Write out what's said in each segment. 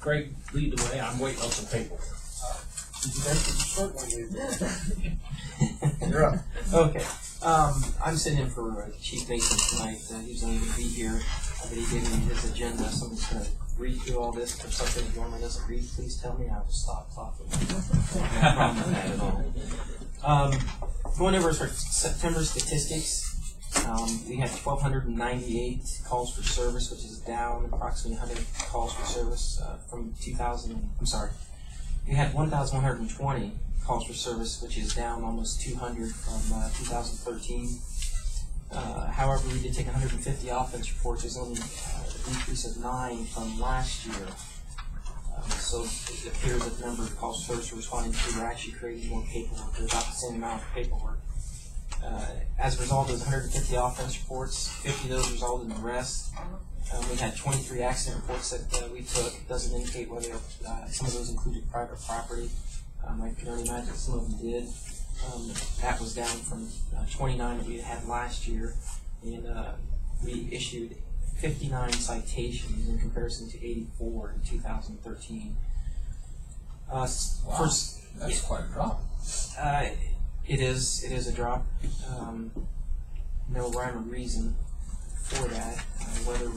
Craig, lead the way. I'm waiting on some paperwork. You're up. Okay. I'm sitting in for Chief Mason tonight. He's not even be here, but he gave me his agenda. Someone's going to read through all this. If something he normally doesn't read, please tell me. I will stop talking. No problem with that at all. Going over our September statistics, we had 1,298 calls for service, which is down approximately 100 calls for service from 2000. I'm sorry. We had 1,120 calls for service, which is down almost 200 from 2013. However, we did take 150 offense reports, which is only a decrease of 9 from last year. So it appears that the number of calls for service we're responding to are actually creating more paperwork. There's about the same amount of paperwork. As a result of those 150 offense reports, 50 of those resulted in arrests. We had 23 accident reports that we took. It doesn't indicate whether some of those included private property. I can only imagine some of them did. That was down from 29 that we had last year, and we issued 59 citations in comparison to 84 in 2013. Wow, that's quite a drop. It is a drop. No rhyme or reason for that. Whether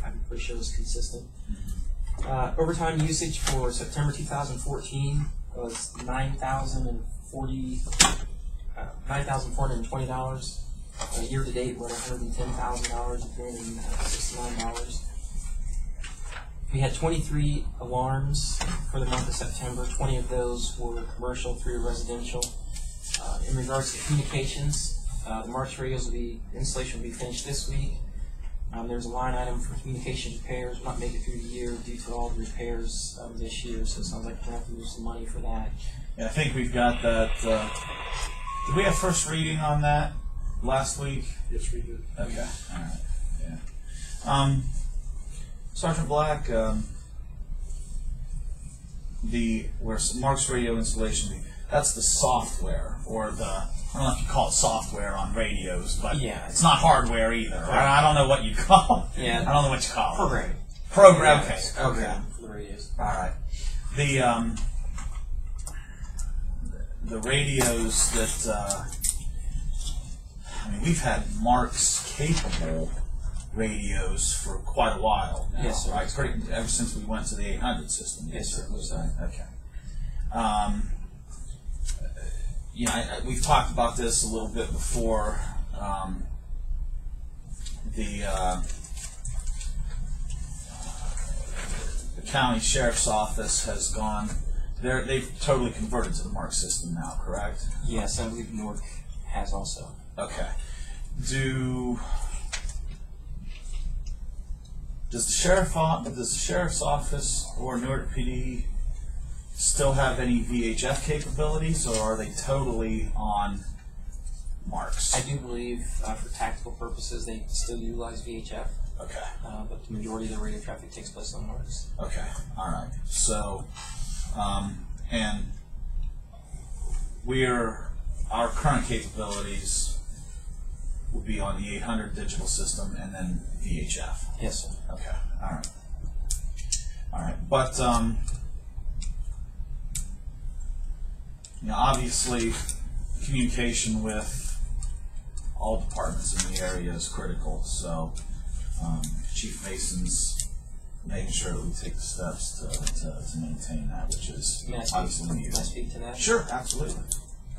I'm pretty sure it's consistent. Overtime usage for September 2014 was $9,420. Year to date, we're at $110,000, $369. We had 23 alarms for the month of September. 20 of those were commercial, 3 were residential. In regards to communications, the March radios installation will be finished this week. There's a line item for communications repairs. We'll not make it through the year due to all the repairs this year, so it sounds like we're going to have to use some money for that. Yeah, I think we've got that. Did we have first reading on that last week? Yes, we did. Okay, all right. Yeah. Sergeant Black, where Mark's radio installation, that's the software, or I don't know if you call it software on radios, but yeah, it's not hardware either. Right? I don't know what you call it. Yeah, I don't know what you call it. Programming. Program. Yeah, Okay. program for the radios. All right. The radios that we've had Mark's capable radios for quite a while now, yes, sir. Right? Ever since we went to the 800 system. Yes, sir. Okay. We've talked about this a little bit before. The county sheriff's office has gone. They've totally converted to the Mark system now, correct? Yes, I believe Newark has also. Okay. Does the sheriff's office or Newark PD still have any VHF capabilities, or are they totally on Marks? I do believe for tactical purposes they still utilize VHF. Okay. But the majority of the radio traffic takes place on Marks. Okay. All right. So, and our current capabilities will be on the 800 digital system and then VHF. Yes, sir. Okay. All right. All right. But obviously, communication with all departments in the area is critical. So, Chief Mason's making sure that we take the steps to maintain that, which is obviously needed. Can I speak to that? Sure, absolutely.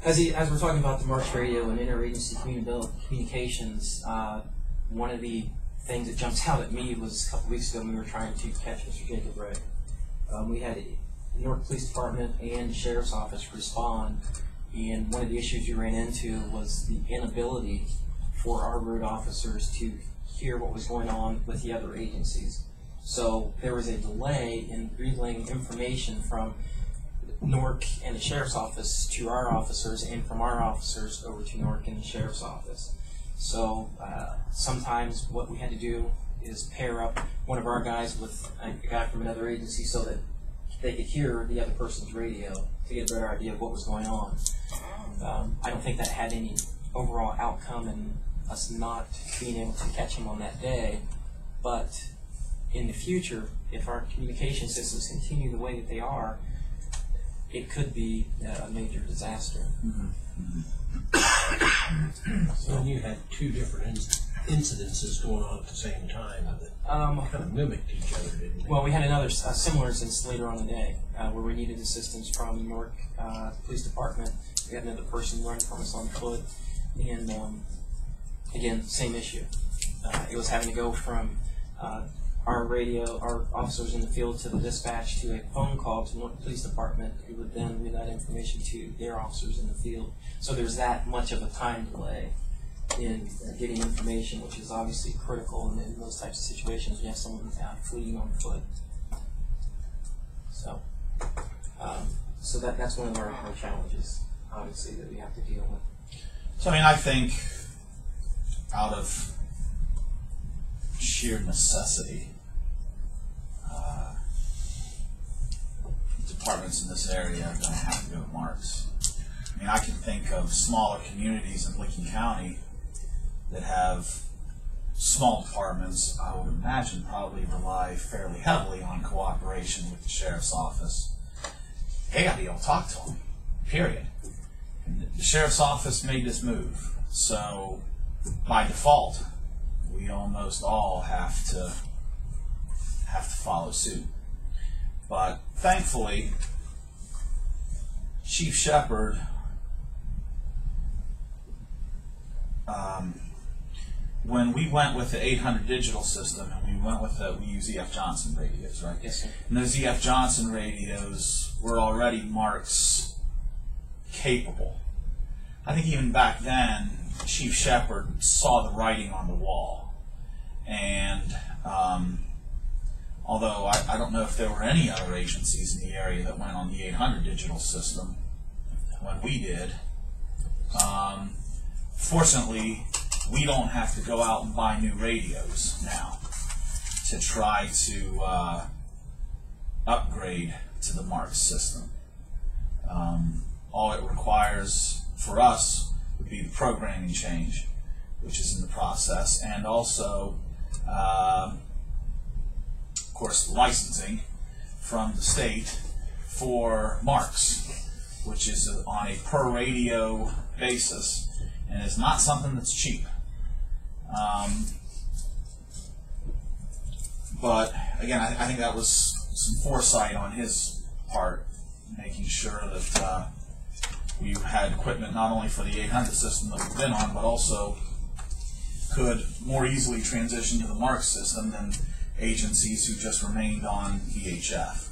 As we're talking about the March radio and interagency communications, one of the things that jumps out at me was a couple weeks ago when we were trying to catch Mr. Jacob Ray. We had the Newark Police Department and Sheriff's Office respond, and one of the issues we ran into was the inability for our road officers to hear what was going on with the other agencies. So there was a delay in relaying information from Newark and the Sheriff's Office to our officers, and from our officers over to Newark and the Sheriff's Office. So sometimes what we had to do is pair up one of our guys with a guy from another agency so that they could hear the other person's radio to get a better idea of what was going on. I don't think that had any overall outcome in us not being able to catch him on that day, but in the future, if our communication systems continue the way that they are, it could be a major disaster. So you had two different incidences going on at the same time that kind of mimicked each other, didn't they? Well, we had another similar instance later on in the day where we needed assistance from the Newark Police Department. We had another person running from us on foot, and again, same issue. It was having to go from our officers in the field to the dispatch to a phone call to Newark Police Department, who would then relay that information to their officers in the field. So there's that much of a time delay in getting information, which is obviously critical in those types of situations. You have someone fleeing on foot. So, that's one of our challenges, obviously, that we have to deal with. So, I mean, I think out of sheer necessity, departments in this area are going to have to go to Marks. I mean, I can think of smaller communities in Licking County that have small departments. I would imagine probably rely fairly heavily on cooperation with the sheriff's office. They got to be able to talk to them, period. And the sheriff's office made this move, so by default, we almost all have to follow suit. But thankfully, Chief Shepard when we went with the 800 digital system, and we use E.F. Johnson radios, right? Yes, sir. And those E.F. Johnson radios were already Marks capable. I think even back then, Chief Shepard saw the writing on the wall. And although I don't know if there were any other agencies in the area that went on the 800 digital system when we did, fortunately, we don't have to go out and buy new radios now to try to upgrade to the Marks system. All it requires for us would be the programming change, which is in the process, and also, of course, licensing from the state for Marks, which is on a per radio basis, and it's not something that's cheap. But again, I think that was some foresight on his part, making sure that we had equipment not only for the 800 system that we've been on, but also could more easily transition to the Marks system than agencies who just remained on VHF.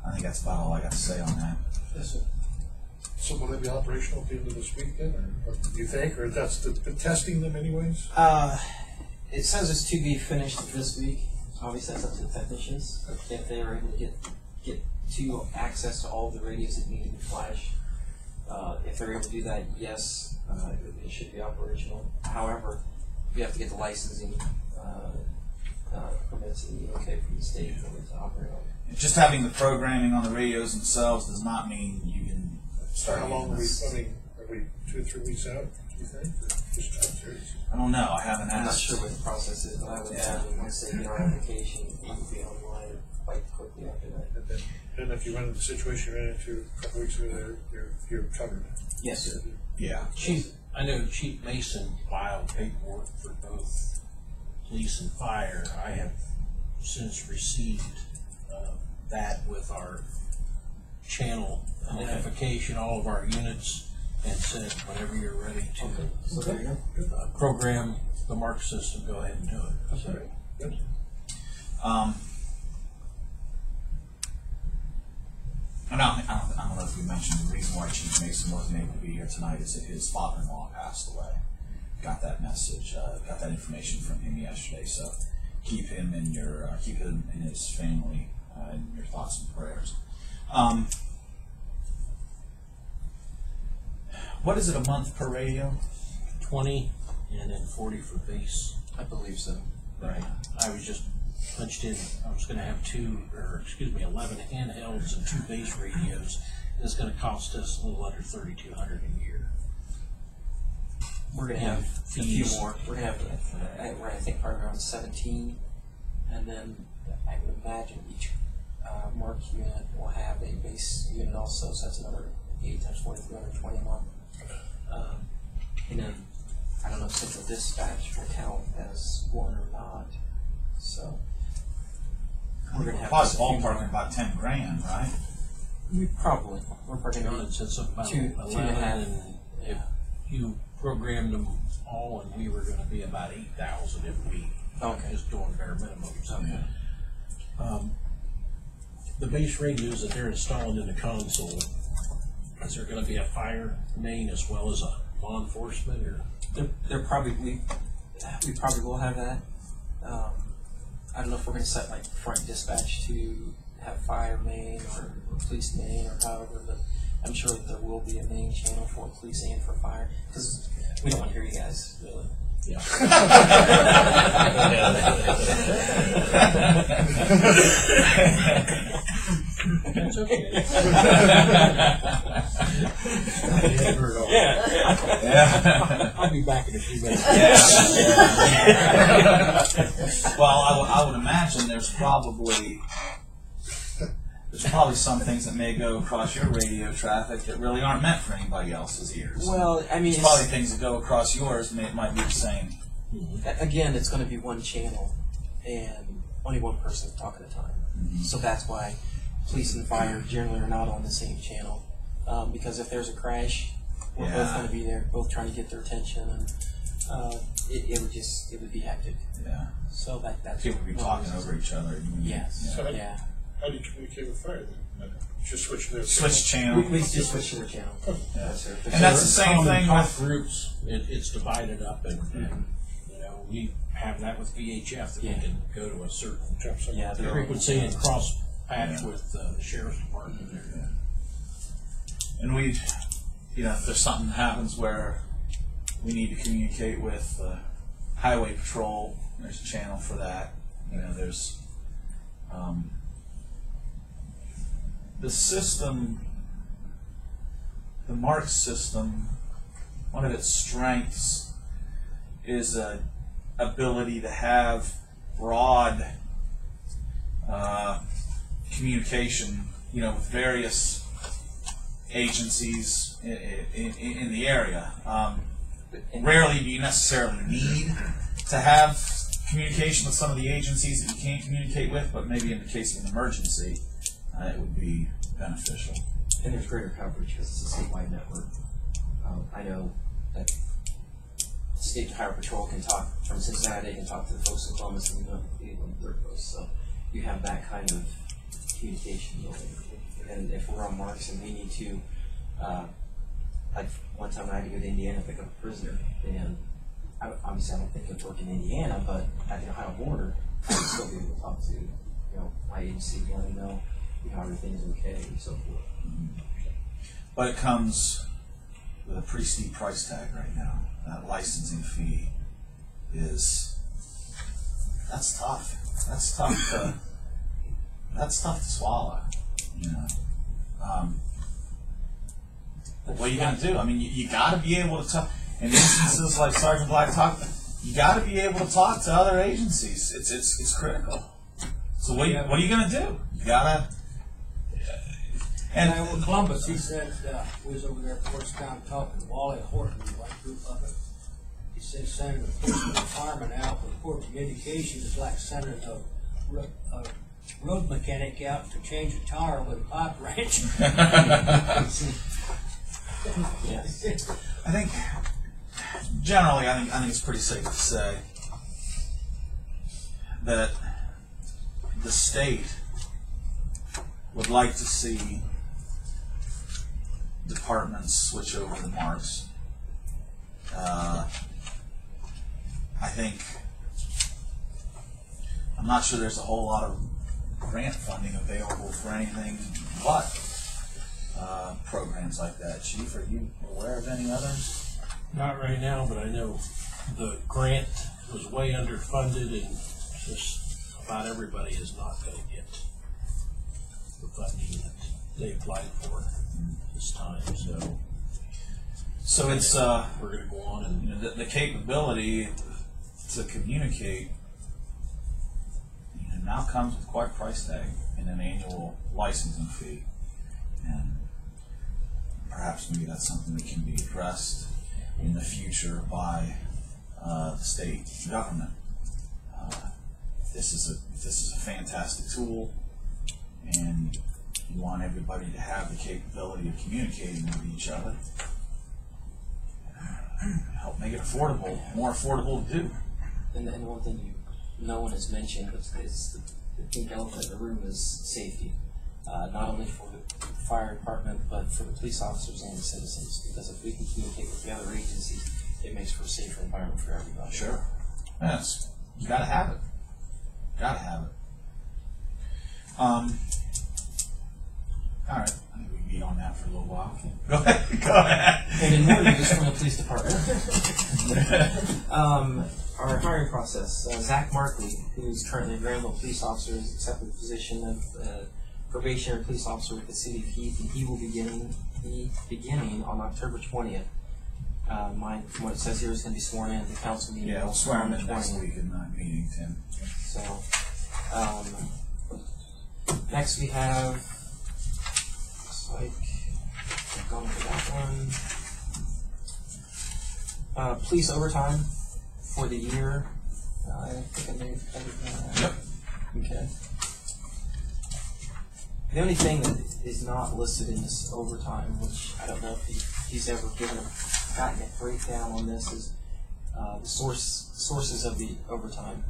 I think that's about all I got to say on that. Yes, sir. So will they be operational at the end of this week then, or do you think, or that's the testing them anyways? It says it's to be finished this week. Obviously, that's up to the technicians if they are able to get to access to all of the radios that need to be flashed. If they're able to do that, yes, it should be operational. However, you have to get the licensing permits and the okay from the state in order to operate on it. Just having the programming on the radios themselves does not mean you can start. How long using are we 2 or 3 weeks out, do you think? Or just time series? I don't know. I haven't I'm not asked. sure what the process is, but I would imagine once they get our application, it will be online quite quickly after that. And if you run into the situation you ran into a couple weeks ago, you're covered. Yes, sir. Yeah. Chief, I know Chief Mason filed paperwork for both police and fire. I have since received that with our channel identification, all of our units, and said whenever you're ready to So there you go. program the Marks system, go ahead and do it. That's all right. Good. And I don't know if we mentioned the reason why Chief Mason wasn't able to be here tonight is that his father-in-law passed away. Got that message, got that information from him yesterday. So keep him in his family in your thoughts and prayers. What is it a month per radio? 20 and then 40 for base. I believe so. Right. I was just punched in. I was going to have 11 handhelds and 2 base radios. And it's going to cost us a little under $3,200 a year. we're gonna have a few more. We're gonna have, I think, probably around 17, and then I would imagine each mark unit will have a base unit also, so that's another 8 times 4,320 a month. And then I don't know if central dispatch will count as one or not. So we're gonna have Probably ballparking about 10 grand, right? we're probably John said something about 2.5. 11, and if you programmed them all, and we were gonna be about 8,000 if we just doing bare minimum. So, the base radios that they're installing in the console, is there gonna be a fire main as well as a law enforcement, or? They're probably we probably will have that. I don't know if we're going to set like front dispatch to have fire main or police main or however, but I'm sure that there will be a main channel for police and for fire, because we don't want to hear you guys really. Yeah. It's okay. Yeah. I'll be back in a few minutes. Well, I would imagine there's probably some things that may go across your radio traffic that really aren't meant for anybody else's ears. Well, I mean, There's probably things that go across yours might be the same. again, it's going to be one channel and only one person talk at a time. So that's why police and fire generally are not on the same channel, because if there's a crash, we're both going to be there, both trying to get their attention, and it would be hectic. Yeah. So that's People would be talking over each other. Yes. So Yeah. how do you communicate with fire then? Just switch their Switch channel. We just switch to their channel. Yeah. Yes, sir. And that's the same thing with groups. It's divided up, and we have that with VHF that we can go to a certain frequency and cross patch with the sheriff's department there. Yeah. And if there's something that happens where we need to communicate with highway patrol, there's a channel for that. There's the system, the MARC system. One of its strengths is a ability to have broad communication, with various agencies in the area. Rarely do you necessarily need to have communication with some of the agencies that you can't communicate with, but maybe in the case of an emergency, it would be beneficial. And there's greater coverage because it's a statewide network. I know that State Highway Patrol can talk from Cincinnati, they can talk to the folks in Columbus, and we don't need one third coast. So you have that kind of communication going. And if we're on marks and we need to, like one time I had to go to Indiana to pick up a prisoner, and obviously I don't think it'd work in Indiana, but at the Ohio border, I would still be able to talk to my agency, let them know everything's okay and so forth. But it comes with a pretty steep price tag right now. That licensing fee that's tough. That's tough to swallow. But what are you going to do? I mean, you got to be able to talk. In instances like Sergeant Black talked, you got to be able to talk to other agencies. It's critical. So what are you going to do? You got to. And with Columbus, he said, we was over there at Forstown talking to Wally Horton, the white group of it. He said, sending a fireman out with poor communication is like sending a road mechanic out to change a tire with a pipe wrench. Yes. I think generally, I think it's pretty safe to say that the state would like to see departments switch over to marks. I'm not sure there's a whole lot of grant funding available for anything but programs like that. Chief, are you aware of any others? Not right now, but I know the grant was way underfunded, and just about everybody is not going to get the funding that they applied for this time. So it's We're gonna go on and, you know, the capability to communicate, you know, now comes with quite a price tag and an annual licensing fee, and perhaps maybe that's something that can be addressed in the future by the state government. This is a fantastic tool, and you want everybody to have the capability of communicating with each other. Help make it affordable, more affordable to do. And one thing no one has mentioned is the pink elephant in the room is safety, not only for the fire department but for the police officers and the citizens. Because if we can communicate with the other agencies, it makes for a safer environment for everybody. Sure. Yes, you gotta have it. Gotta have it. All right. I think we can be on that for a little while. Go ahead. Go ahead. And in more news from the police department, our hiring process. Zach Markley, who's currently a Granville police officer, has accepted the position of probationary police officer with the city of Heath, and he will be beginning on October 20th. From what it says here, is going to be sworn in at the council meeting. Yeah, we'll swear on him the in next 20th. week in that meeting, Tim. So, next we have, looks like, I'm going for that one. Police overtime for the year. I think I made everything. Yep. Okay. The only thing that is not listed in this overtime, which I don't know if he's ever gotten a breakdown on this, is the sources of the overtime.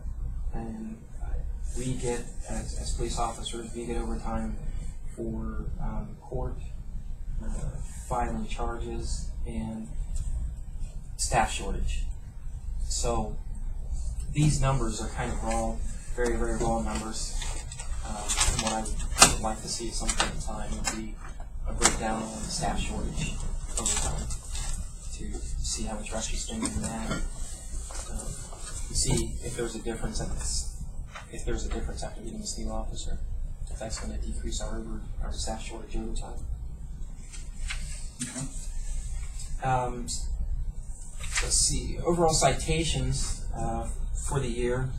And we get, as police officers, we get overtime for court, filing charges, and staff shortage. So these numbers are kind of raw, very, very raw numbers. And what I would like to see at some point in time would be a breakdown on the staff shortage overtime to see how much we're actually spending on that. To see if there's a difference after getting a steel officer, if that's going to decrease our staff shortage overtime. Let's see, overall citations for the year.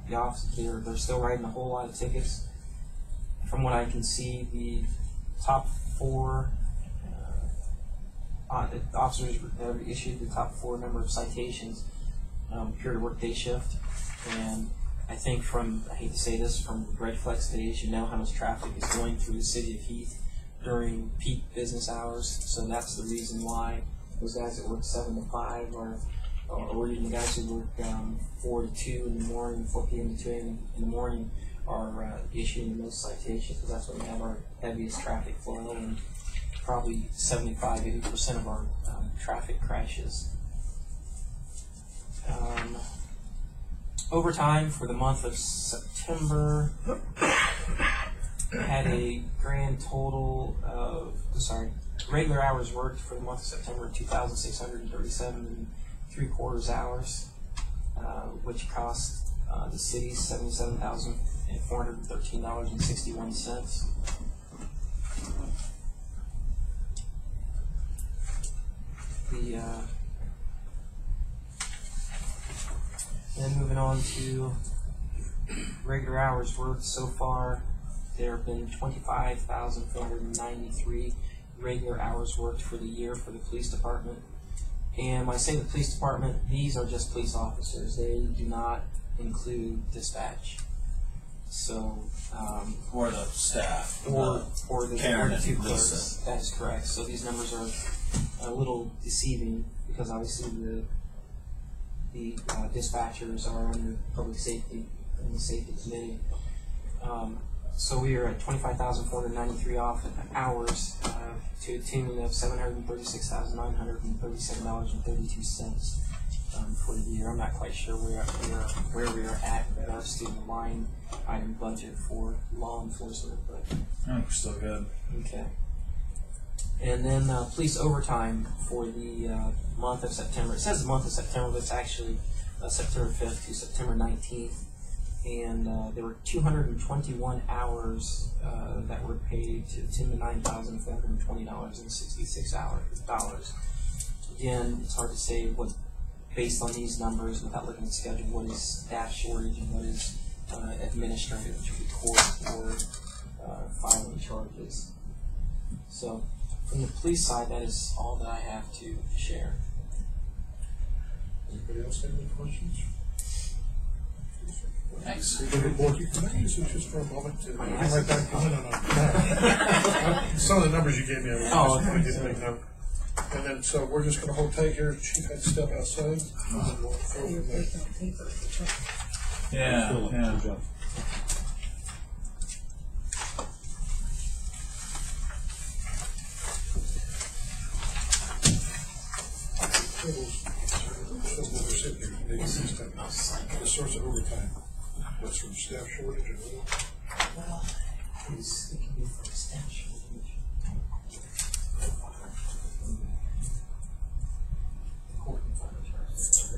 The officers, they're still writing a whole lot of tickets. From what I can see, the top four the officers have issued the top 4 number of citations appear to work day shift. And I think I hate to say this, from red flex days, you know how much traffic is going through the city of Heath during peak business hours. So that's the reason why those guys that work 7 to 5 or even the guys who work 4 to 2 in the morning, 4 p.m. to 2 a.m. in the morning are issuing the most citations, because that's when we have our heaviest traffic flow, and probably 75-80% of our traffic crashes. Overtime for the month of September had a grand total of, regular hours worked for the month of September 2,637 3/4 hours, which cost the city $77,413.61. Then moving on to regular hours worked so far, there have been 25,493 regular hours worked for the year for the police department. And when I say the police department, these are just police officers. They do not include dispatch. So, Or the staff. or the Karen and 2 Lisa. clerks. That is correct. So these numbers are a little deceiving, because obviously the dispatchers are under public safety and the safety committee. So we are at 25,493 hours to a tune of $736,937.32 for the year. I'm not quite sure where we are at in regards to the line item budget for law enforcement, but I think we're still good. okay. And then police overtime for the month of September. It says the month of September, but it's actually September 5th to September 19th. And there were 221 hours that were paid to $9,420.66. Again, it's hard to say what, based on these numbers, without looking at the schedule, what is staff shortage and what is administrative court or filing charges. So, from the police side, that is all that I have to share. Anybody else have any questions? Thanks. Can I use it just for a moment to right back? No. Some of the numbers you gave me, I didn't make note. And then, so we're just gonna hold tight here, Chief had to step outside. And then we'll go from there. Yeah. We're sitting here, making system, the source of overtime, what's from staff shortage or what? Well, it can be for staff shortage. Court and fire charges.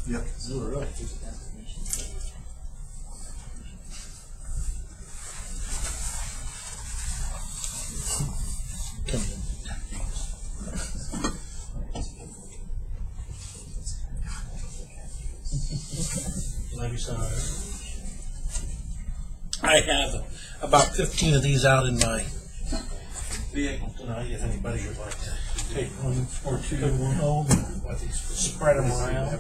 Yep. You're right. I have about 15 of these out in my vehicle tonight, if anybody would like to take one or two home and spread them around.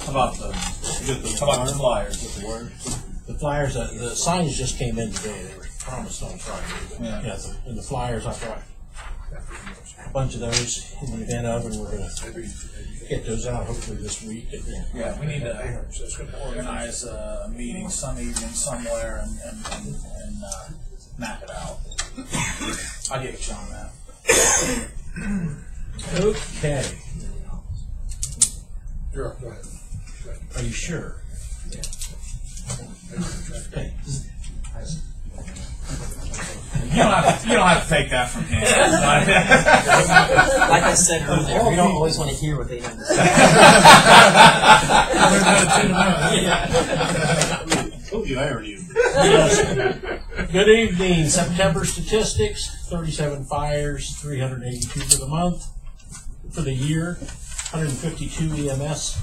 How about the flyers? The flyers, the signs just came in today, they were promised on Friday. Yeah. And the flyers, I brought a bunch of those in the event of, and we're gonna get those out hopefully this week. Yeah, we need to organize a meeting some evening somewhere and map it out. I'll get you on that. Okay, You're up, go ahead. are you sure? Okay. You don't have to take that from him. Like I said earlier, we don't always want to hear what they have to say. Told you I already used it. Yes. Good evening. September statistics: 37 fires, 382 for the month. For the year, 152 EMS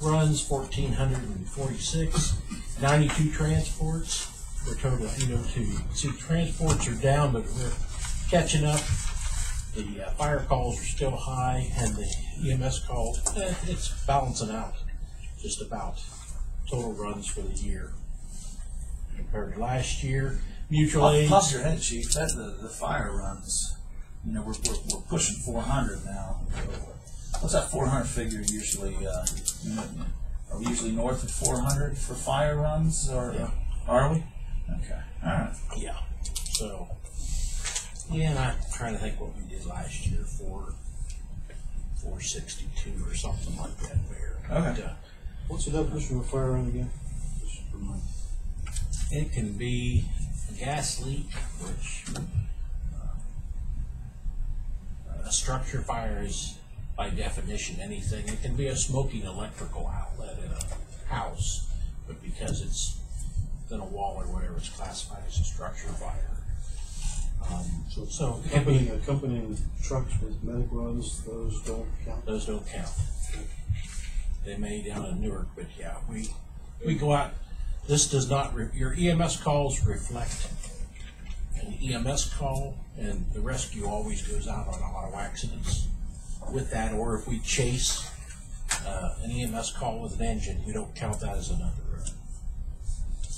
runs, 1,446, 92 transports. For a total of 802. See, transports are down, but we're catching up. The fire calls are still high, and the EMS calls, it's balancing out just about. Total runs for the year compared to last year. Mutual Off the top of aids. your head, Chief, the fire runs, we're pushing 400 now. What's that 400 figure usually? Are we usually north of 400 for fire runs, or Yeah. are we? Okay, all right. Yeah. So, yeah, and I'm trying to think what we did last year, 462 or something like that there. Okay. But, What's the definition of a fire run again? it can be a gas leak, which a structure fire is by definition anything. It can be a smoking electrical outlet in a house, but because it's in a wall or whatever, it's classified as a structure fire. So it can be, Accompanying trucks with medic runs, those don't count? those don't count. They may down in Newark, but yeah, we go out. This does not, your EMS calls reflect an EMS call, and the rescue always goes out on auto accidents with that, or if we chase an EMS call with an engine, we don't count that as another run.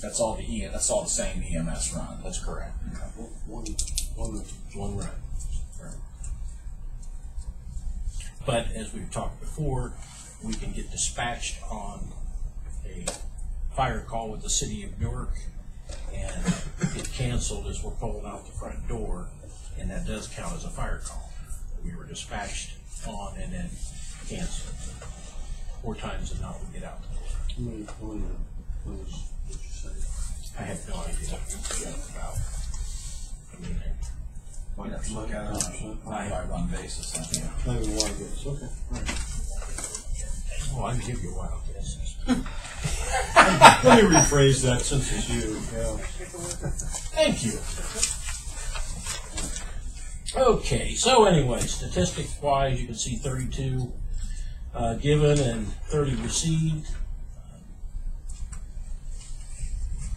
That's all the same EMS run. That's correct. One run. Right. But as we've talked before, we can get dispatched on a fire call with the city of Newark and get canceled as we're pulling out the front door, and that does count as a fire call. We were dispatched on and then canceled. 4 times a night we get out the door. How many did you say? I have no idea what that's about. I mean, We'd have to look at it on a run-by-run basis. I think. Maybe a while ago, it's okay, all right. I can give you a wild guess. Let me rephrase that since it's you, yeah. Thank you. Okay, so anyway, statistics-wise, you can see 32 given and 30 received.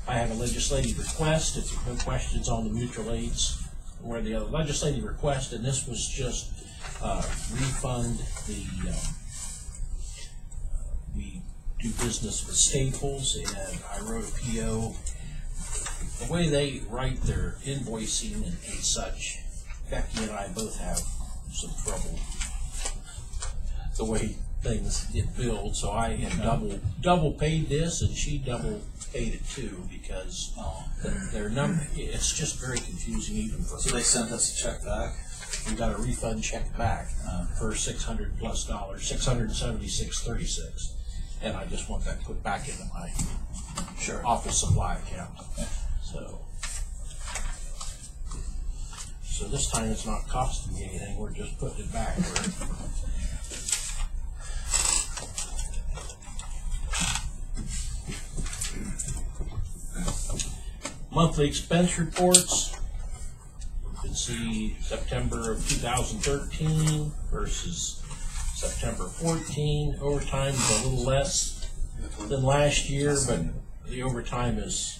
I have a legislative request. If there are no questions on the mutual aids or the other legislative request, and this was just refund the. We do business with Staples, and I wrote a PO. The way they write their invoicing and such, Becky and I both have some trouble the way things get billed, so I had double paid this, and she double paid it too, because their number, it's just very confusing even for. So they sent us a check back. We got a refund check back for $600 plus, $676.36, and I just want that put back into my office supply account. So this time it's not costing me anything. We're just putting it back. Monthly expense reports. You can see September of 2013 versus September 14. Overtime is a little less than last year, but the overtime is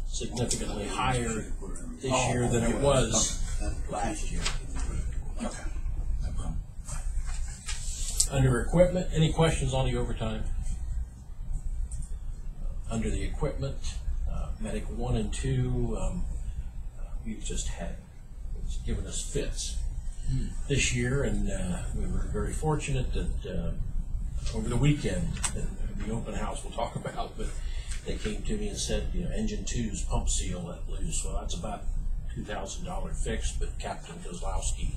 significantly higher this year than it was last year. Okay. Under equipment, any questions on the overtime? Under the equipment, Medic 1 and 2, we've just had, it's given us fits this year, and we were very fortunate that over the weekend, the open house we'll talk about, but they came to me and said, engine 2's pump seal let loose. Well, that's about $2,000 fixed, but Captain Kozlowski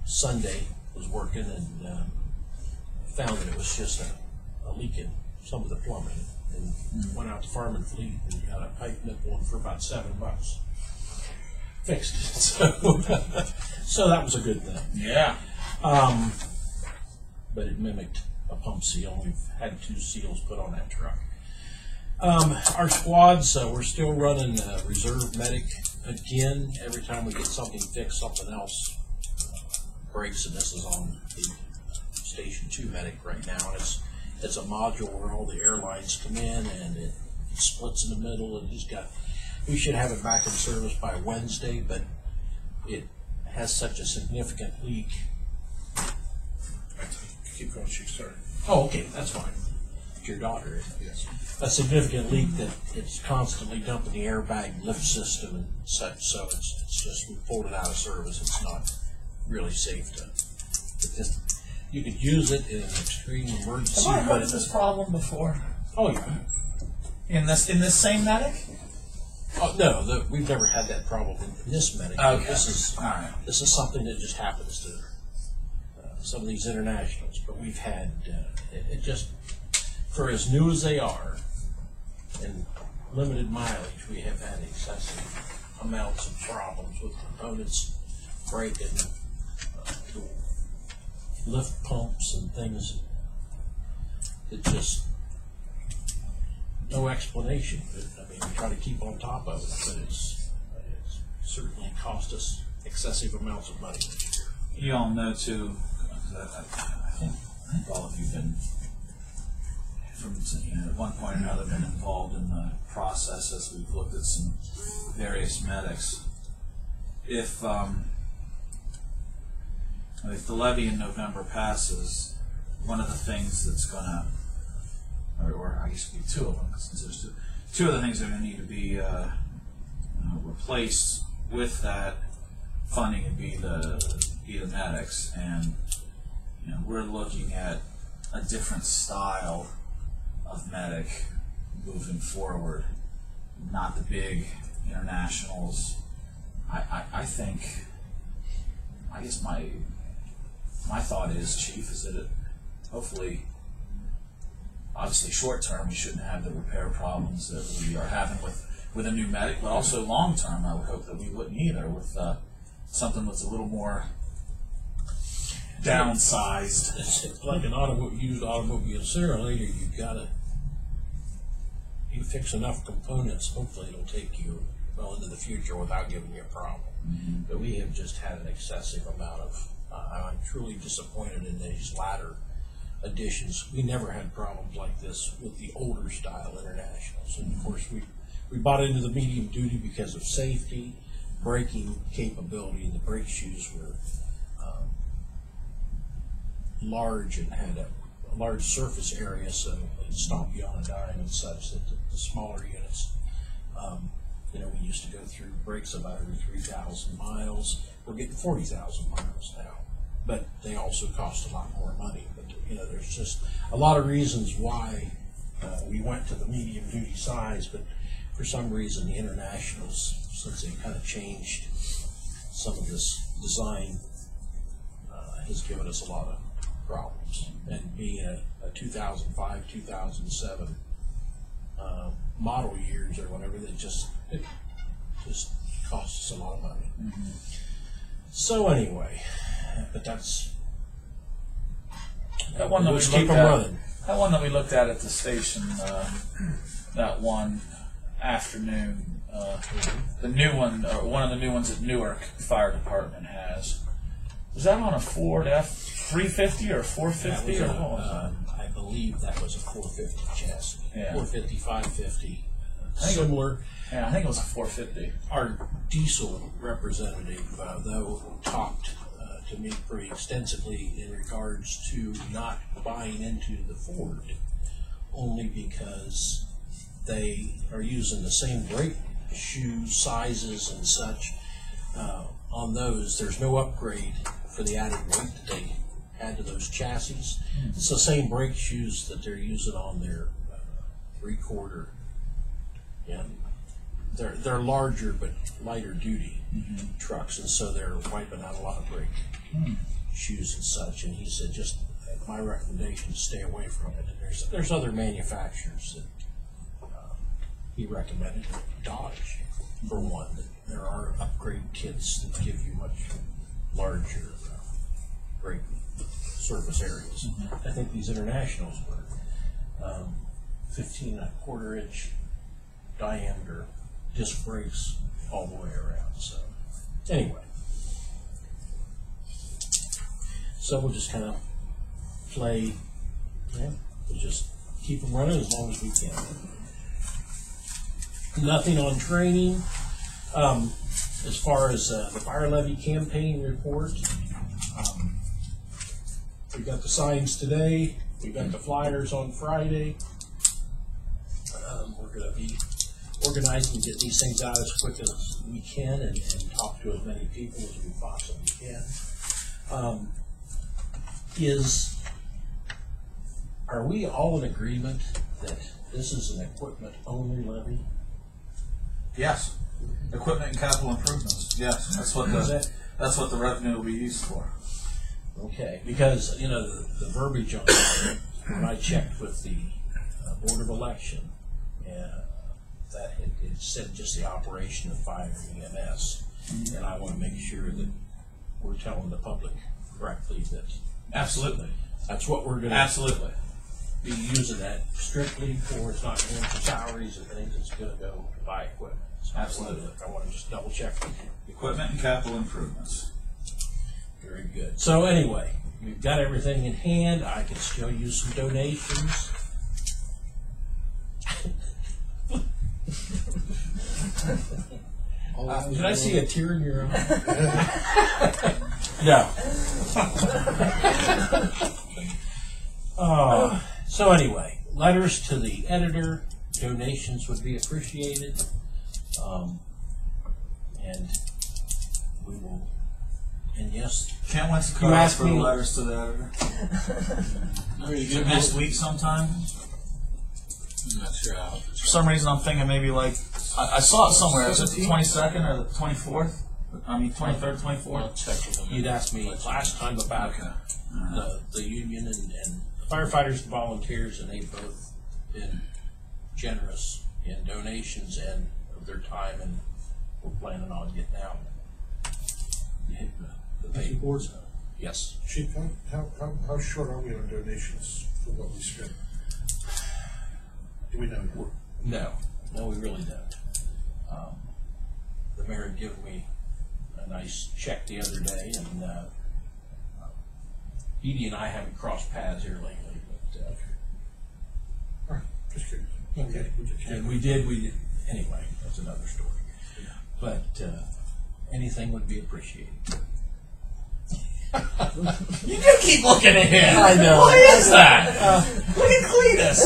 Sunday was working and found that it was just a leak in some of the plumbing, and went out to Farm and Fleet and got a pipe nipple one for about $7. Fixed it, so that was a good thing. Yeah. But it mimicked a pump seal. We've had 2 seals put on that truck. Our squads, we're still running reserve medic again. Every time we get something fixed, something else breaks, and this is on the Station 2 medic right now. And it's a module where all the airlines come in, and it splits in the middle, and we should have it back in service by Wednesday, but it has such a significant leak. Keep going, Chief, sorry. Oh, okay, that's fine. It's your daughter. Yes. A significant leak that it's constantly dumping the airbag lift system and such, so it's just, we pulled it out of service. It's not really safe to, you could use it in an extreme emergency. Have I heard of this problem before? Oh, yeah. In this same medic? Oh, no, we've never had that problem in this medic. Okay. This is something that just happens to some of these internationals, but we've had, it just, for as new as they are, and limited mileage, we have had excessive amounts of problems with components breaking, lift pumps and things that just, no explanation. I mean, we try to keep on top of it, but it's certainly cost us excessive amounts of money this year. You all know too, I think all of you have been, at one point or another, been involved in the process as we've looked at some various medics. If the levy in November passes, one of the things that's gonna, or I guess it'd be 2 of them, since there's 2 of the things that are gonna need to be replaced with that funding would be the medics, and we're looking at a different style of medic moving forward, not the big internationals. I think, I guess my thought is, Chief, is that it hopefully obviously short term, we shouldn't have the repair problems that we are having with a new medic, but also long term, I would hope that we wouldn't either with something that's a little more downsized. It's like an used automobile incinerator. You fix enough components, hopefully it'll take you well into the future without giving you a problem. Mm-hmm. But we have just had an excessive amount of, I'm truly disappointed in these latter additions. We never had problems like this with the older style Internationals. And of course we bought into the medium duty because of safety, braking capability, and the brake shoes were large and had a large surface area, so it stopped you on a dime and such that the smaller units, we used to go through brakes about every 3,000 miles. We're getting 40,000 miles now, but they also cost a lot more money. But there's just a lot of reasons why we went to the medium duty size, but for some reason the Internationals, since they kind of changed some of this design, has given us a lot of problems. And being a 2005, 2007 model years or whatever, it just costs us a lot of money. Mm-hmm. So anyway, but that's That one that we just keep looked them at. running. That one that we looked at the station, that one afternoon, the new one, or one of the new ones that Newark Fire Department has. Was that on a Ford F-350 or 450 or what was that? I believe that was a 450 chassis. Yeah. 450, 550, I think similar. Yeah, I think it was a 450. Our diesel representative, though, talked to me pretty extensively in regards to not buying into the Ford, only because they are using the same brake shoe sizes and such. On those, there's no upgrade for the added weight that they add to those chassis. It's the same brake shoes that they're using on their 3/4, and they're larger but lighter duty trucks, and so they're wiping out a lot of brake shoes and such. And he said, just my recommendation is stay away from it. And there's other manufacturers that he recommended, Dodge for one. That there are upgrade kits that give you much larger brake surface areas. I think these Internationals were 15¼ inch diameter disc brakes all the way around. So anyway, so we'll just kind of play, we'll just keep them running as long as we can. Nothing on training. As far as the fire levy campaign report, we got the signs today, we got the flyers on Friday. We're going to be organizing to get these things out as quick as we can and talk to as many people as we possibly can. Are we all in agreement that this is an equipment-only levy? Yes. Equipment and capital improvements. Yes, that's what the revenue will be used for. Okay, because the verbiage on that, when I checked with the Board of Election, that it said just the operation of fire and EMS, and I want to make sure that we're telling the public correctly that Absolutely. that's what we're going to be using that strictly for. It's not going for salaries and things. It's going to go to buy equipment. So Absolutely. I want to just double check. Equipment and capital improvements. Very good. So anyway, we've got everything in hand. I can still use some donations. Did I see a tear in your eye? No. So anyway, letters to the editor, donations would be appreciated. And we will, and yes. Can't wait to You cut off asked for the me- letters to the editor. Next week sometime? I'm not sure how. For some reason I'm thinking maybe like, I saw it somewhere, is it the 22nd or the 24th? I mean 23rd, 24th? You'd asked me last time about the union and firefighters and volunteers, and they both been generous in donations and of their time, and we're planning on getting out. Hit the paperboards. Yes. Chief, how short are we on donations for what we spent? Do we know? No, we really don't. The mayor had given me a nice check the other day, and Edie and I haven't crossed paths here lately, but All right, just curious. okay. And we did, anyway, that's another story. But anything would be appreciated. You do keep looking at him. I know. What is that? Look at Cletus.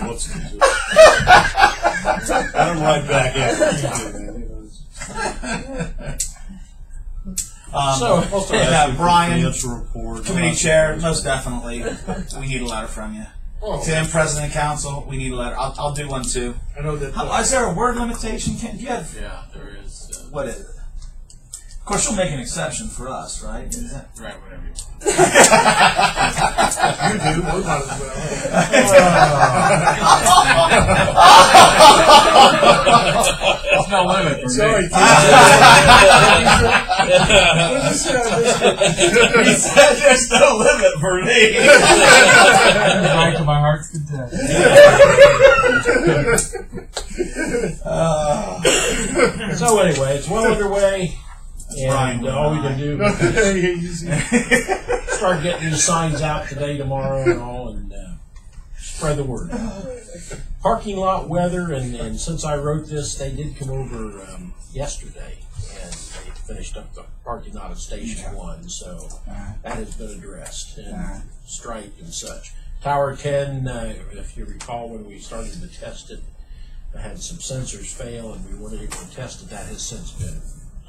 What's Let him right back after you do, man. So, Also yeah, asking for Brian, financial report. committee chair, most definitely. We need a letter from you. Oh, Tim, president of council, we need a letter. I'll do one too. I know that. Is there a word limitation? Do you have, Yeah, there is. what is it? Of course, you'll make an exception for us, right? Is that? Right, whatever you want. You do, we might as well. There's no limit for Sorry, me. He said there's no limit for me. Right to my heart's content. So anyway, it's well underway, Brian and will all we lie. can do is start getting these signs out today, tomorrow, and all, and spread the word. Parking lot weather, and since I wrote this, they did come over yesterday, and they finished up the parking lot at Station 1, so that has been addressed, and striped and such. Tower 10, if you recall when we started to test it, I had some sensors fail, and we weren't able to test it. That has since been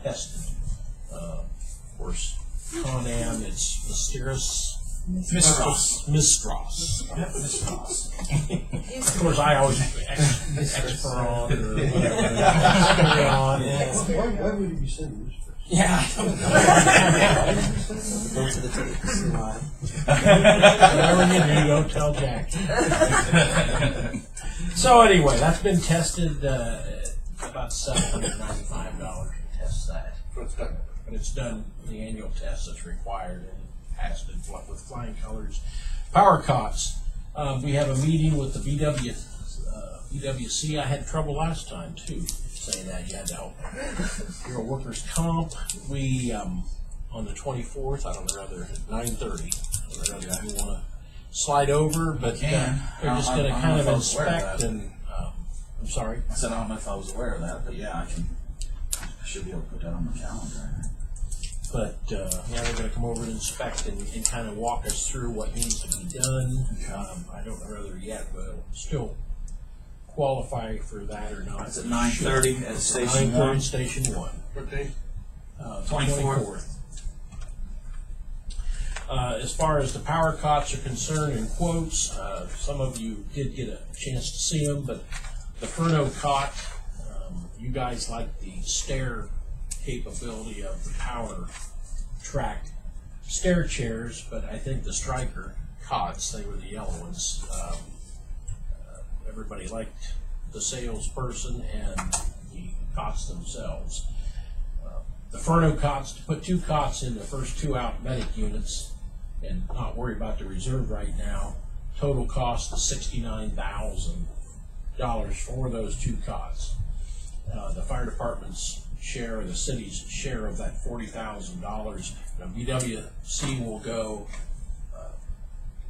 tested. Of course, Con-Am, it's Mysterious. Mistras. Mistras. Mistras. Of course, I always Experon or whatever. Why would you be sending this? Yeah, I don't know. To the tapes. Whatever you do, don't tell Jack. So anyway, that's been tested. About $795 to test that. But it's done the annual test that's required and passed it with flying colors. Power cots. We have a meeting with the BWC. I had trouble last time too, saying that you had to help. Your workers' comp. We on the 24th. I don't know whether 9:30. I don't know if you want to slide over, but they're just going to kind of inspect and. I'm sorry. I said I don't know if I was aware of that, but yeah, I should be able to put that on my calendar. But yeah, they're going to come over and inspect and kind of walk us through what needs to be done. I don't know whether yet we'll still qualify for that or not. It's at 9:30 at Station 9:30 1. Station 1. What day? 24th. As far as the power cots are concerned and quotes, some of you did get a chance to see them, but the Furno cot, you guys like the stair capability of the power track stair chairs, but I think the Striker cots, they were the yellow ones, everybody liked the salesperson and the cots themselves. The Furno cots, to put 2 cots in the first 2 out medic units and not worry about the reserve right now, total cost is $69,000 for those 2 cots. The fire department's share, or the city's share of that $40,000. Now BWC will go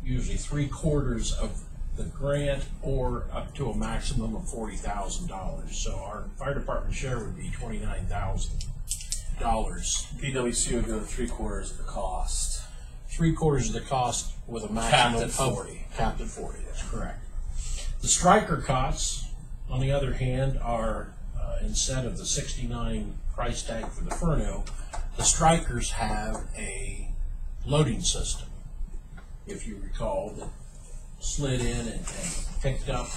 usually 3/4 of the grant or up to a maximum of $40,000. So our fire department share would be $29,000. PWC would go to 3/4 of the cost. 3/4 of the cost with a maximum Capped at of 40. Capped at 40, that's correct. The Striker cots, on the other hand, are instead of the $69 price tag for the Furno, the Strikers have a loading system. If you recall, that slid in and picked up.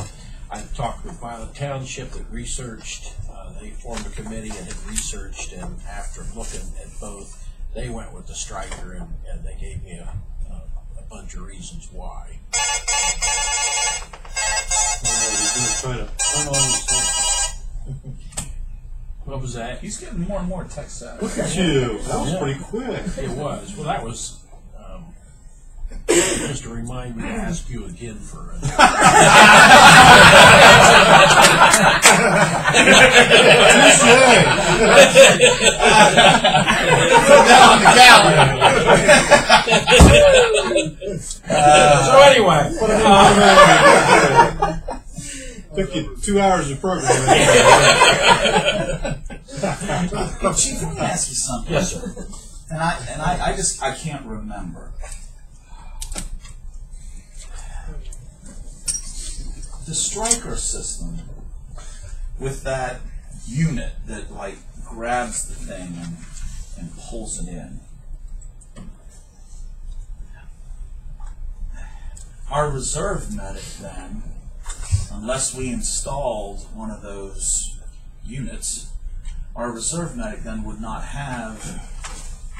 I've talked with Violet Township that researched. They formed a committee and had researched, and after looking at both, they went with the Striker, and they gave me a bunch of reasons why. He's gonna try to turn on his. What was that? He's getting more and more tech savvy. Look at you. That was pretty quick. It was. Well, that was just to remind me to ask you again for a. So anyway, Took you 2 hours of programming. Chief, let me ask you something. yes, sir. And I just can't remember. The striker system with that unit that like grabs the thing and pulls it in. Our reserve medic then, unless we installed one of those units, our reserve medic then would not have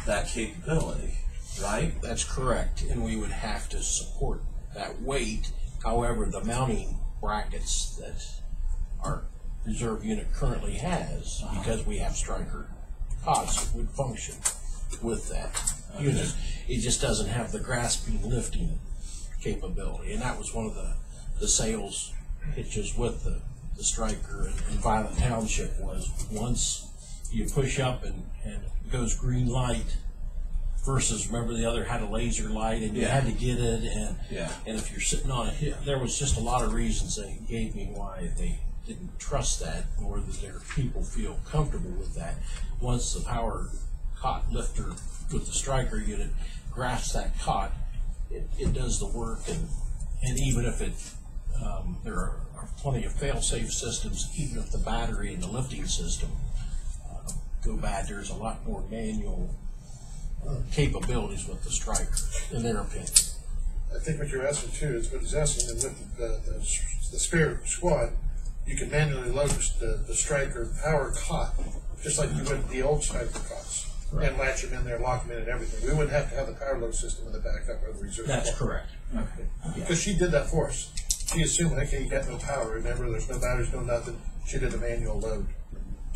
that capability, right? That's correct, and we would have to support that weight. However, the mounting brackets that our reserve unit currently has, because we have striker cots, would function with that unit. It just doesn't have the grasping, lifting capability, and that was one of the sales pitches with the striker in Violent Township was once you push up and it goes green light versus remember the other had a laser light and you had to get it and if you're sitting on a hill, there was just a lot of reasons they gave me why they didn't trust that or that their people feel comfortable with that. Once the power cot lifter with the striker unit grasps that cot, it does the work, and even if it there are plenty of fail-safe systems, even if the battery and the lifting system go bad, there's a lot more manual capabilities with the striker, in their opinion. I think what you're asking too is what he's asking is with the spare squad, you can manually load the striker power cot, just like you would the old striker cots. Right. And latch them in there, lock them in and everything. We wouldn't have to have the power load system in the backup of the reserve. That's squad. correct. Okay. Because she did that for us. She assumed, okay, you got no power. Remember, there's no batteries, no nothing. She did a manual load.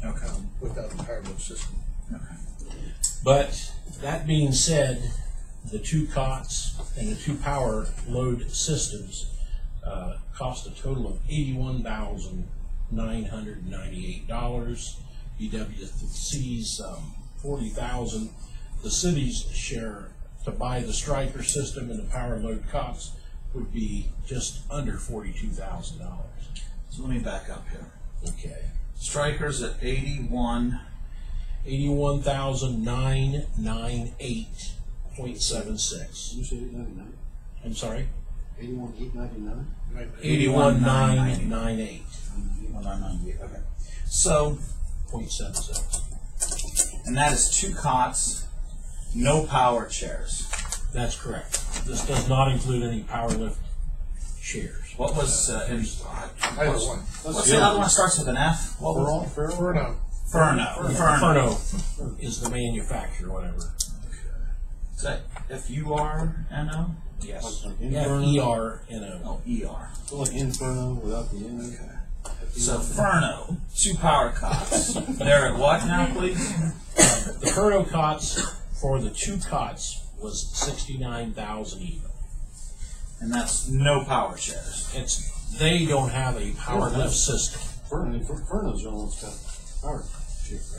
Okay. Without the power load system. Okay. But that being said, the two cots and the two power load systems cost a total of $81,998. BWC's $40,000. The city's share to buy the striker system and the power load cots would be just under $42,000. So let me back up here. Okay. Strikers at 81,998.76. You said 899. I'm sorry. 81,899. 81,998. 81,998. Okay. So, 0.76. and that is two cots, no power chairs. That's correct. This does not include any power lift chairs. What was Either one. what's the other one that starts with an F? What was Furno. Furno. Furno is the manufacturer, whatever. Is that F-U-R-N-O? Yes. Like F-E-R-N-O. Oh, E-R. So like Inferno without the N. Okay. So Furno, two power cots. They're at what now, please? The Furno cots for the two cots was $69,000 even. And that's no power chairs. They don't have a power lift system. Inferno's the only one that's got power.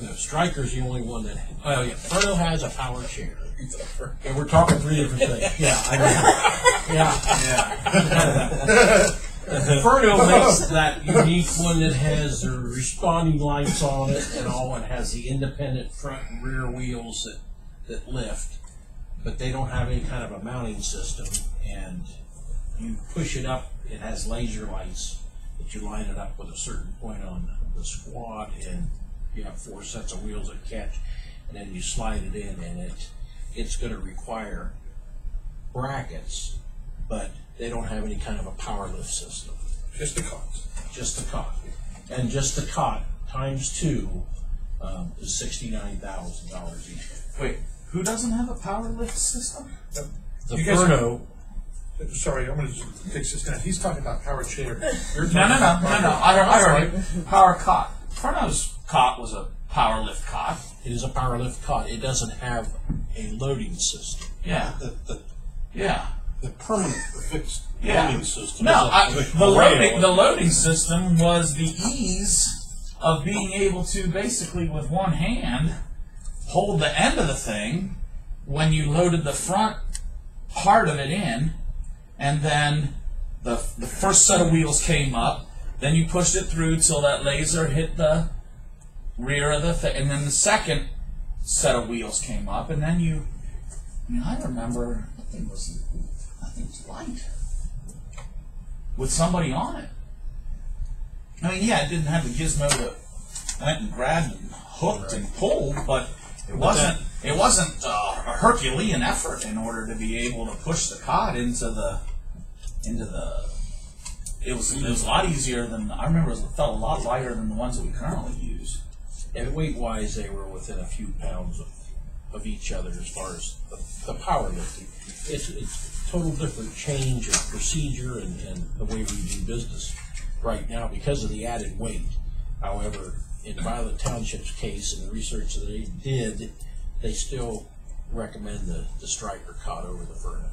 No, Striker's the only one that. Oh yeah, Furno has a power chair. And we're talking three different things. Yeah, I know. Yeah. Furno makes that unique one that has the responding lights on it and all. It has the independent front and rear wheels that lift, but they don't have any kind of a mounting system. And you push it up, it has laser lights that you line it up with a certain point on the squad, and you have 4 sets of wheels that catch, and then you slide it in, and it's going to require brackets, but they don't have any kind of a power lift system. Just the cots. Just the cot. And just the cot times 2 is $69,000 each. Wait, who doesn't have a power lift system? The You guys Furno Sorry, I'm gonna just fix this now. He's talking about power chair. You're No. talking about I heard it. Power cot. Furno's cot was a power lift cot. It is a power lift cot. It doesn't have a loading system. Yeah. The permanent fixed Yeah. loading system. No, is a the loading system was the ease of being able to basically with one hand hold the end of the thing when you loaded the front part of it in, and then the first set of wheels came up, then you pushed it through till that laser hit the rear of the thing, and then the second set of wheels came up, and then I remember, I think it was light with somebody on it. I mean, yeah, it didn't have the gizmo that went and grabbed and hooked and pulled, but it wasn't a Herculean effort in order to be able to push the cot into the. It was a lot easier than I remember. It felt a lot lighter than the ones that we currently use. And weight-wise, they were within a few pounds of each other as far as the powerlifting. It's a total different change of procedure and the way we do business right now because of the added weight. However, in Violet Township's case and the research that they did, they still recommend the striker cot over the Furno.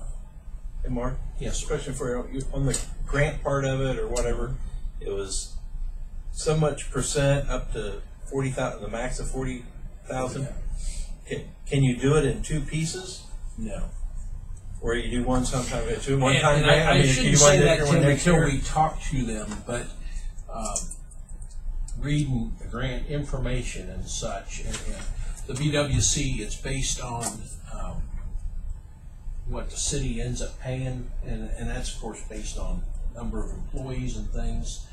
Hey, Mark. Yes, sir. Question for you. On the grant part of it or whatever, it was so much percent up to 40,000, the max of 40,000. Can you do it in two pieces? No. Or you do one sometime, two one And time? I shouldn't say that, Tim, until year? we talk to them, but reading the grant information and such, and the BWC, it's based on what the city ends up paying, and that's of course based on number of employees and things.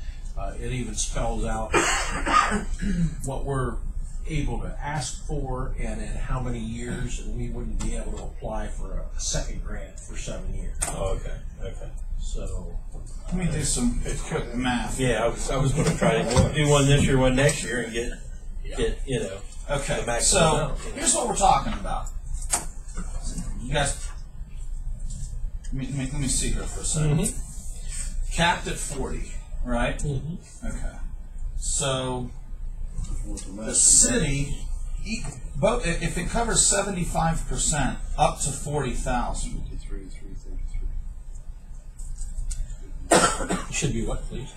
It even spells out what we're able to ask for and in how many years, and we wouldn't be able to apply for a second grant for 7 years. Oh, okay. So Let me do some quick math. Yeah, I was going to try to do one this year, one next year, and get Okay, the maximum so amount. here's what we're talking about. You guys, let me see here for a second. Capped at 40, right? Okay. So the city, if it covers 75% up to 40,000, it should be what, please?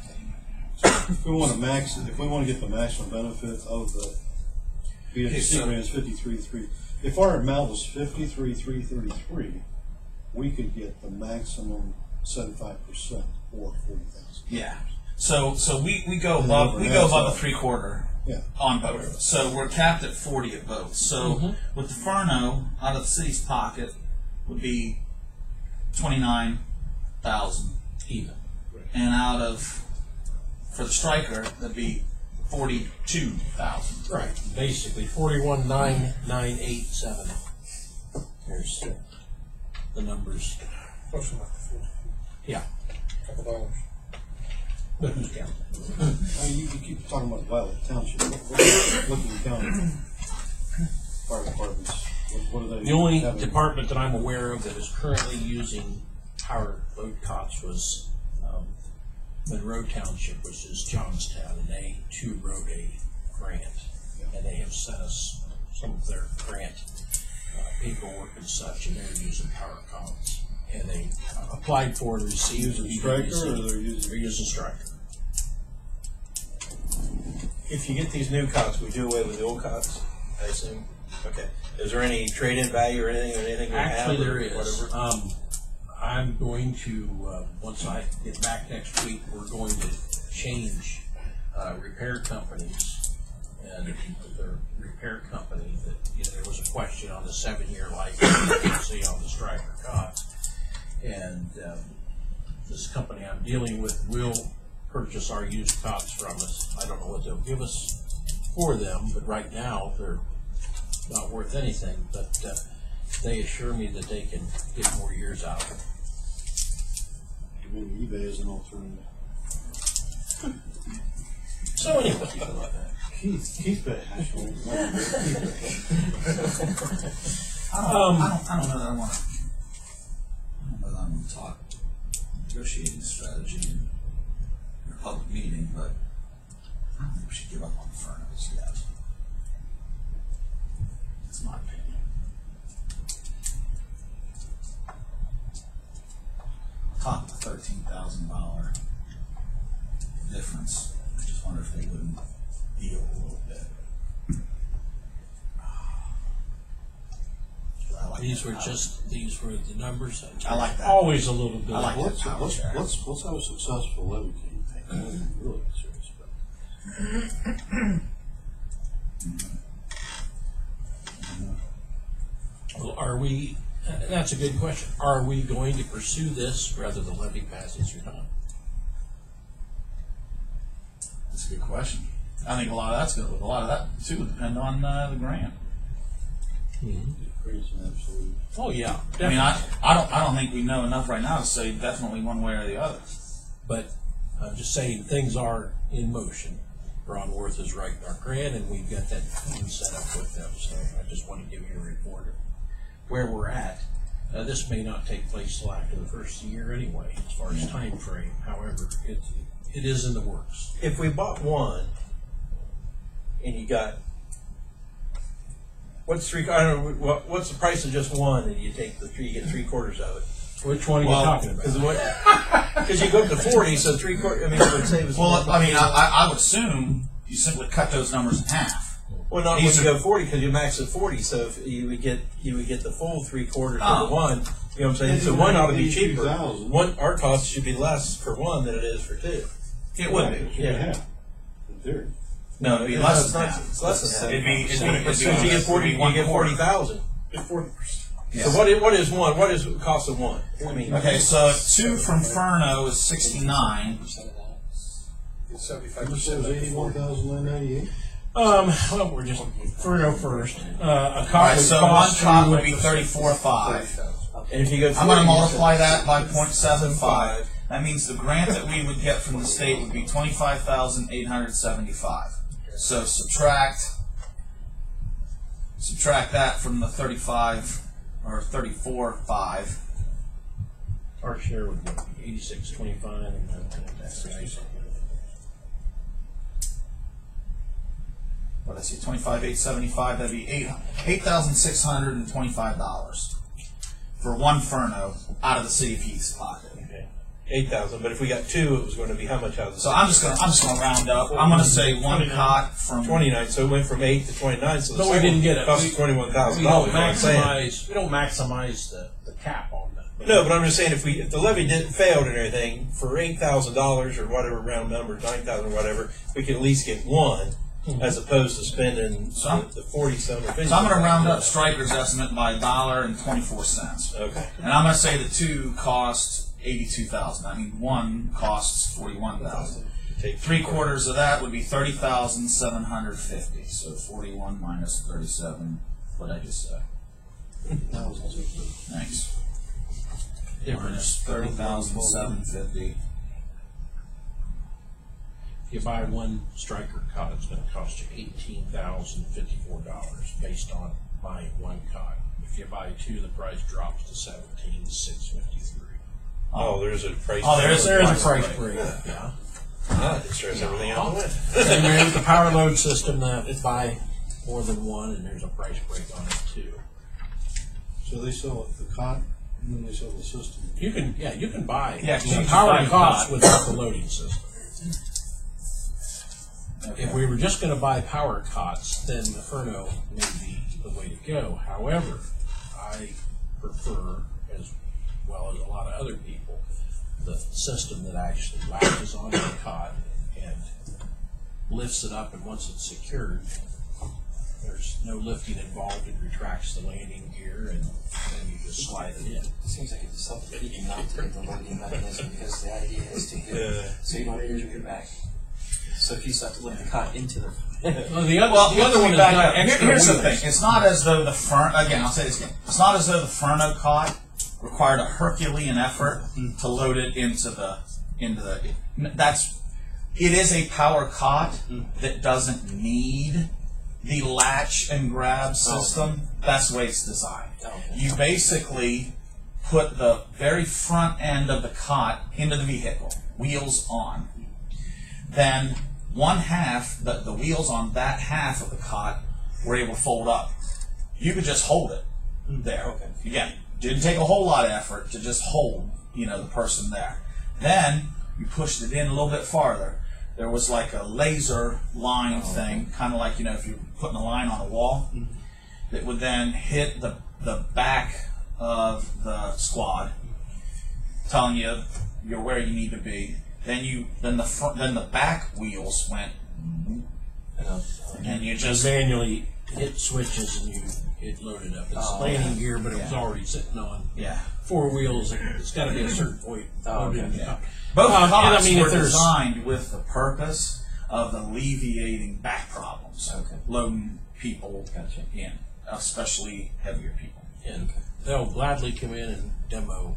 If we want to get the maximum benefit of the BFC grant is 53,333. If our amount was 53,333, we could get the maximum 75% or 40,000. yeah. So we go above the 3/4 on both. So we're capped at 40 at both. So with the Furno out of the city's pocket would be 29,000 even, and for the striker that'd be 42,000. Right. Basically, 41,987. There's the numbers. Close enough. Yeah. Couple dollars. But who's counting? You keep talking about Violet Township. What do you count? Fire departments. What are they? The only having? department that I'm aware of that is currently using power load cots was Monroe Township, which is Johnstown, and they too wrote a grant, and they have sent us some of their grant paperwork and such, and they're using power cots, and they applied for and received. Using striker, or they're using striker. If you get these new cots, we do away with the old cots, I assume. Okay. Is there any trade-in value or anything? Actually, we have, there or is. Whatever? I'm going to, once I get back next week, we're going to change repair companies. And the repair company that, there was a question on the 7-year life expectancy on the striker cot. And this company I'm dealing with will purchase our used cots from us. I don't know what they'll give us for them, but right now they're not worth anything. But they assure me that they can get more years out of them. eBay as an alternative. So anyway, Heath Bay. I don't know that I want to talk negotiating strategy in a public meeting, but I don't think we should give up on furnace yet. That's my opinion. Top of the $13,000 difference. I just wonder if they wouldn't deal a little bit. I like These that were power. these were the numbers. I like that. Always a little bit. I like that Let's power chair. have a successful levy campaign. I'm really serious about it. Well, are we, that's a good question. Are we going to pursue this whether the levy passes or not? That's a good question. I think a lot of that too would depend on the grant. Creates an absolute. Oh, yeah. I mean, I don't think we know enough right now to say definitely one way or the other. But I'm just saying, things are in motion. Ron Worth is writing our grant, and we've got that team set up with them. So I just want to give you a report of where we're at. This may not take place till after the first year anyway, as far as time frame. However, it is in the works. If we bought one, and you got, what's the price of just one, and you take you get 3/4 of it? Which one are you talking about? Because you go up to 40, so 3/4. I mean, it would save us. Well, I mean, I would assume you simply cut those numbers in half. Well, not when you go 40, because you max at 40. So if you would get the full 3/4 of the one. You know what I'm saying? So one ought to be cheaper. Our cost should be less for one than it is for two. It would be. Yeah. In theory. No, it'd be less It's than not- that. it's less than that. It'd be So you get 40. You get 40,000. It's 40%. So what is one? What is the cost of one? I mean, Okay, so 2 from Furno is 69. It's How much 75%. was 81,998? Well, we're just Furno first. A All cot right, would so one cost cot you- would be 34.5. and if you go, 40, I'm going to you multiply said- that by 0.75. That means the grant that we would get from the state would be 25,875. So subtract that from the 35 or 34.5. Our share would be 86.25, and that's nice. What did I say? 25,875. That'd be $8,625 for one Furno out of the city of Heath's pocket. 8,000. But if we got two, it was going to be how much out of the? So I'm just gonna round up. I'm gonna say one cot from 29. So it went from 8 to 29. So the But we second didn't get it. Cost We- $21,000. We don't maximize the cap on that. No, but I'm just saying if the levy failed and everything for $8,000 or whatever round number, 9,000 or whatever, we could at least get one, as opposed to spending the 40-some or 50. So I'm going to round up Stryker's estimate by $1.24. Okay. And I'm going to say the two cost $82,000. I mean, one costs $41,000. Take 3/4 of that would be $30,750. So 41 minus 37. What did I just say? Thanks. Difference $30,750. If you buy one Stryker cot, it's going to cost you $18,054 based on buying one cot. If you buy two, the price drops to $17,653. Oh, there's a price. Oh, there is a Price break. Yeah. That just throws everything out the window. Same way with the power load system, that if buy more than one, and there's a price break on it too. So they sell the cot and then they sell the system. You can buy Yeah, you can power buy a cots cot. without the loading system. Okay. If we were just going to buy power cots, then the Furno may be the way to go. However, I prefer, as well as a lot of other people, the system that actually latches onto the cot and lifts it up, and once it's secured, there's no lifting involved. It retracts the landing gear, and then you just slide it in. It seems like it's self-defeating not to get the loading mechanism, because the idea is to hit, so you don't injure your back. So if you start to lift the cot into the Well, the other one is back got up. extra Here's the wheels. thing. It's not as though the I'll say this again. It's not as though the Furno cot required a Herculean effort to load it into the. It is a power cot that doesn't need the latch and grab system. That's the way it's designed. Okay. You basically put the very front end of the cot into the vehicle, wheels on. Then one half, the wheels on that half of the cot were able to fold up. You could just hold it there. Okay. Again, didn't take a whole lot of effort to just hold, the person there. Then you pushed it in a little bit farther. There was like a laser line thing, kind of like, if you're putting a line on a wall, that would then hit the back of the squad, telling you you're where you need to be. Then the back wheels went, and you just manually hit switches and it loaded up. It's landing gear, but it was already sitting on four wheels. It's got to be a certain point. Loaded. Both cots if were there's designed with the purpose of alleviating back problems, loading people in, especially heavier people. And they'll gladly come in and demo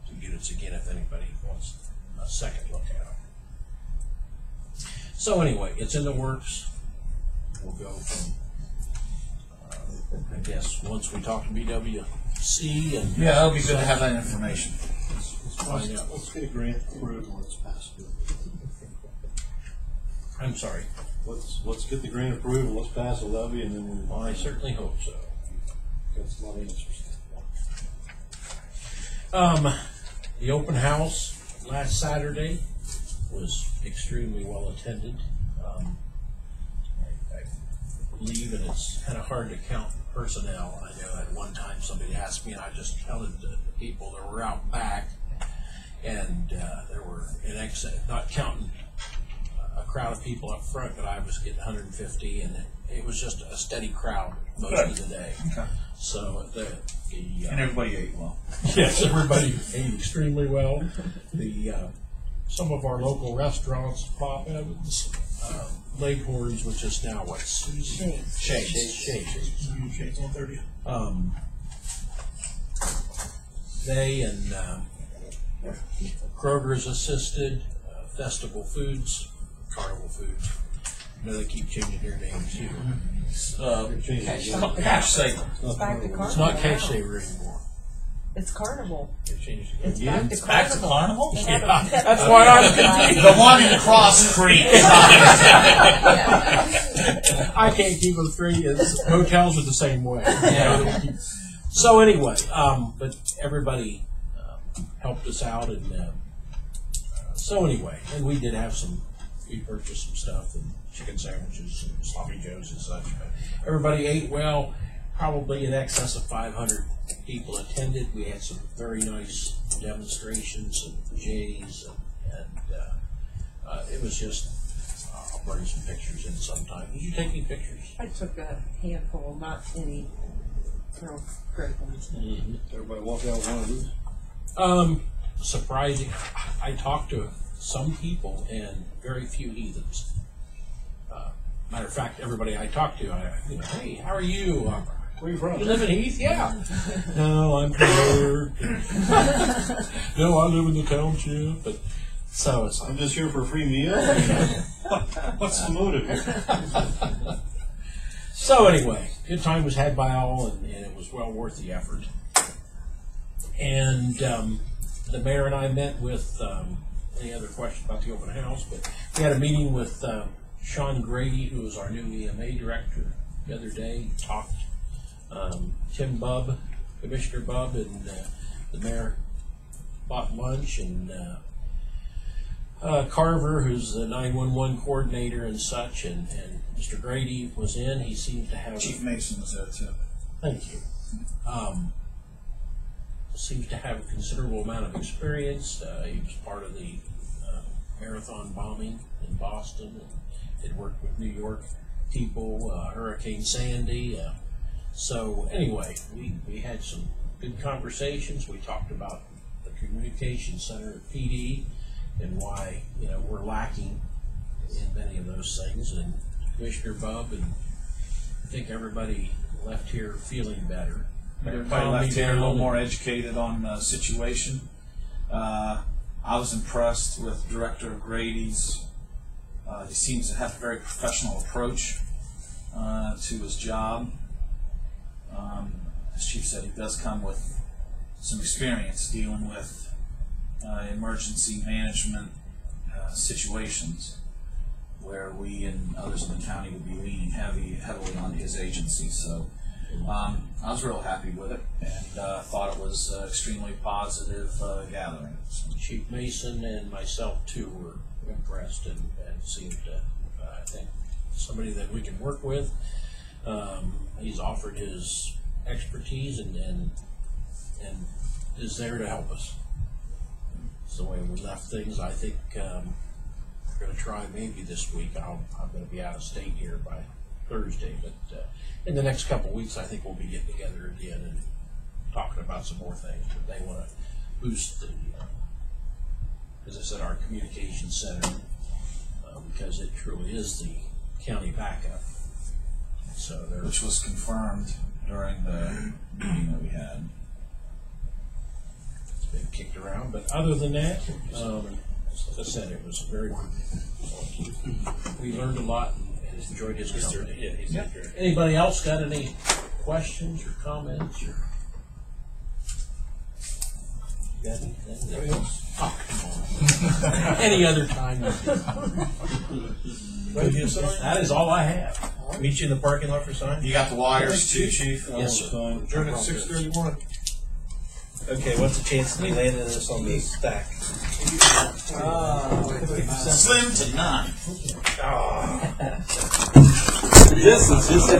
the units again if anybody wants a second look at them. So anyway, it's in the works. We'll go from, I guess, once we talk to BWC and It'll be good to have that information. let's find out. Let's get a grant approved when it's passed. I'm sorry. Let's get the grant approved, let's pass a levy, and then Well, I certainly hope so. that's a lot of answers. The open house last Saturday was extremely well attended. I believe, and it's kind of hard to count personnel. I know at one time somebody asked me, and I just counted the people that were out back, and there were in excess, not counting a crowd of people up front, but I was getting 150, and it was just a steady crowd most of the day. Okay. So And everybody ate well. yes, everybody ate extremely well. The some of our local restaurants, Pop Evans, Leghorns, which is now what? Shades 130. They and Kroger's assisted, Festival Foods, Carnival Foods. I know they keep changing their names too. Cash saver. It's back to Carnival. It's not Cash now. Saver anymore. It's Carnival. They changed it It's again. back to Carnival. Back to Carnival? They have a Yeah, pet that's food why I'm restaurant. The one in Cross Creek. I can't keep them straight. Hotels are the same way. Yeah. So anyway, but everybody helped us out, and so anyway, and we did have we purchased some stuff and chicken sandwiches and sloppy joes and such. But everybody ate well. Probably in excess of 500 people attended. We had some very nice demonstrations and J's, and it was just. I'll bring some pictures in sometime. Did you take any pictures? I took a handful, not any real great ones. Everybody walk out with one of these? Surprising. I talked to some people and very few heathens. Matter of fact, everybody I talked to, hey, how are you? Where are you from? You live in Heath? Yeah. No, I'm from here. No, I live in the township. But so it's like, I'm just here for a free meal. What's the motive here? so anyway, good time was had by all, and it was well worth the effort. And the mayor and I met with any other questions about the open house, but we had a meeting with Sean Grady, who is our new EMA director, the other day. Talked Tim Bubb, Commissioner Bubb, and the mayor bought lunch, and Carver, who's the 911 coordinator and such, and Mr. Grady was in. He seems to have Chief Mason was there too. Thank you. Seems to have a considerable amount of experience. He was part of the marathon bombing in Boston, and had worked with New York people, Hurricane Sandy. So anyway, we had some good conversations. We talked about the communication center at PD and why we're lacking in many of those things. And Commissioner Bubb, and I think everybody left here feeling better. Everybody left here a little more educated on the situation. I was impressed with Director Grady's. He seems to have a very professional approach to his job. As Chief said, he does come with some experience dealing with emergency management situations where we and others in the county would be leaning heavily on his agency. So I was real happy with it, and thought it was extremely positive gathering. So, Chief Mason and myself too were impressed and seemed, I think, somebody that we can work with. He's offered his expertise and is there to help us. It's the way we left things. I think we're going to try maybe this week. I'm going to be out of state here by Thursday, but in the next couple of weeks, I think we'll be getting together again and talking about some more things. But they want to boost the, as I said, our communication center because it truly is the county backup. So which was confirmed during the meeting that we had. It's been kicked around, but other than that, as I said, it was very. We learned a lot and enjoyed his company. Anybody else got any questions or comments? Or got anything else? Oh, come on. Any other time. That is all I have. Meet you in the parking lot for sign? You got the wires too, Chief? Yes, sir. Adjourn at 6:31. Okay, what's the chance of me landing this on the stack? Slim to none. This is just